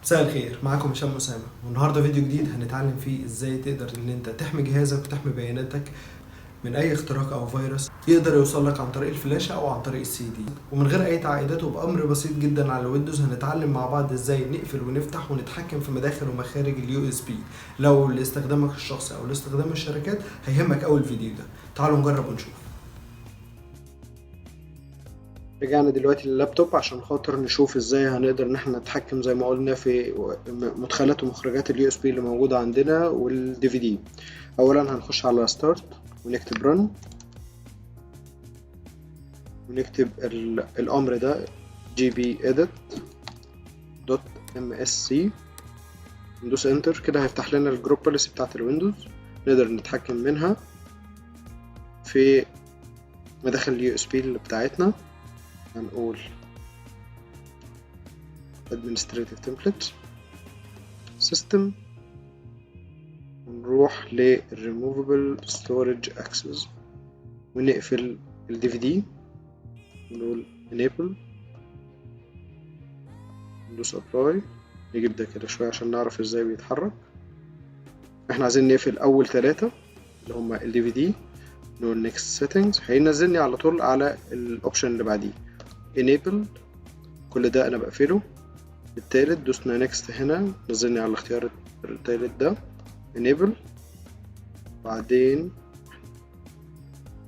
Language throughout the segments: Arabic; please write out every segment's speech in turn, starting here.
مساء الخير، معاكم هشام أسامة، والنهارده فيديو جديد هنتعلم فيه ازاي تقدر ان انت تحمي جهازك وتحمي بياناتك من اي اختراق او فيروس يقدر يوصل لك عن طريق الفلاشة او عن طريق السي دي، ومن غير اي تعقيدات وبامر بسيط جدا على ويندوز. هنتعلم مع بعض ازاي نقفل ونفتح ونتحكم في مداخل ومخارج اليو اس بي لو لاستخدامك الشخصي او لاستخدام الشركات. هيهمك اول الفيديو ده. تعالوا نجرب ونشوف. رجعنا دلوقتي لللابتوب عشان خاطر نشوف ازاي هنقدر ان احنا نتحكم زي ما قلنا في مدخلات ومخرجات اليو اس بي اللي موجوده عندنا والدي في دي. اولا هنخش على ستارت ونكتب رن ونكتب الامر ده gb-edit.msc، ندوس انتر. كده هيفتح لنا الجروب بوليسي بتاعت الويندوز، نقدر نتحكم منها في مداخل اليو اس بي اللي بتاعتنا. هنقول administrative template system، ونروح ل removable storage access ونقفل ال DVD، نقول enable، ندوس apply. نجيب ده كده شوية عشان نعرف ازاي بيتحرك. احنا عايزين نقفل اول 3 اللي هما ال DVD. نقول next settings، هينزلني على طول على الاوبشن اللي بعديه enable. كل ده انا بقفله. التالت دوسنا next، هنا نزلني على الاختيار التالت ده enable.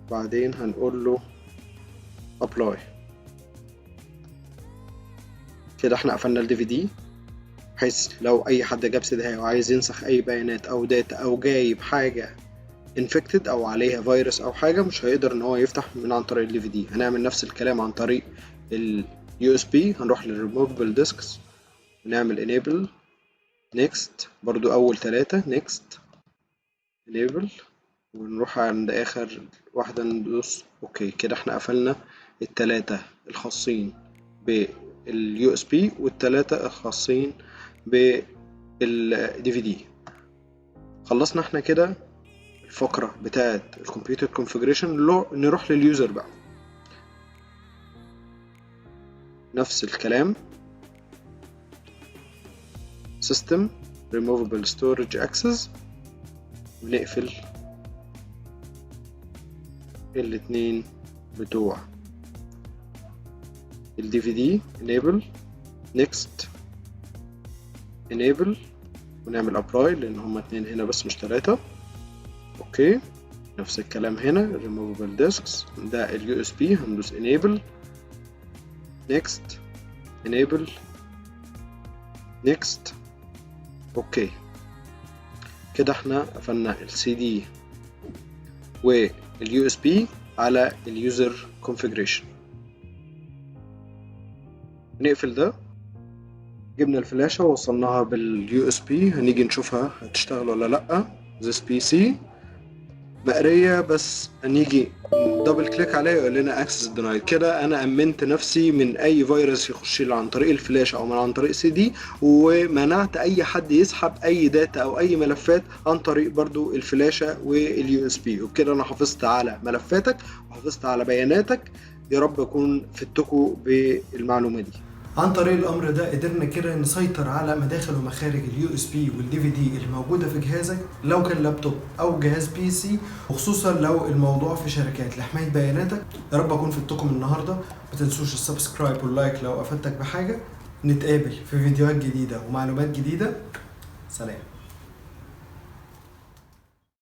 بعدين هنقول له apply. كده احنا قفلنا ال DVD، بحيث لو اي حد جاب سيدها وعايز ينسخ اي بيانات او داتا او جايب حاجة infected او عليها فيروس او حاجة، مش هيقدر ان هو يفتح من عن طريق ال DVD. هنعمل نفس الكلام عن طريق ال USB. هنروح لل removable disks ونعمل enable next، برضو اول 3 next enable، ونروح عند اخر واحدة ندوس اوكي. كده احنا قفلنا ال3 الخاصين باليو اس بي وال3 الخاصين بالدي في دي. خلصنا احنا كده الفقرة بتاعت الكمبيوتر كونفيجريشن. نروح لليوزر بقى، نفس الكلام system removable storage access، ونقفل الاتنين بتوع ال DVD enable next enable، ونعمل apply لان هما 2 هنا بس مش 3. اوكي، نفس الكلام هنا removable disks ده ال USB، هندوس enable next enable next اوكي. كده احنا قفلنا ال CD وال USB على اليوزر configuration. نقفل ده. جبنا الفلاشة ووصلناها باليو اس بي، هنيجي نشوفها هتشتغل ولا لأ. this PC مقرية، بس هنيجي دبل كليك عليها يقول لنا access denied. كده انا امنت نفسي من اي فيروس يخش لي عن طريق الفلاشة او من عن طريق سي دي، ومنعت اي حد يسحب اي داتا او اي ملفات عن طريق برضو الفلاشة واليو اس بي. وبكده انا حافظت على ملفاتك وحافظت على بياناتك. يا رب اكون فدتكم بالمعلومة دي. عن طريق الامر ده قدرنا كده نسيطر على مداخل ومخارج اليو اس بي والدي في دي اللي موجوده في جهازك، لو كان لابتوب او جهاز بي سي، وخصوصا لو الموضوع في شركات لحمايه بياناتك. يا رب اكون فدتكم النهارده. ما تنسوش السبسكرايب واللايك لو افدتك بحاجه. نتقابل في فيديوهات جديده ومعلومات جديده. سلام.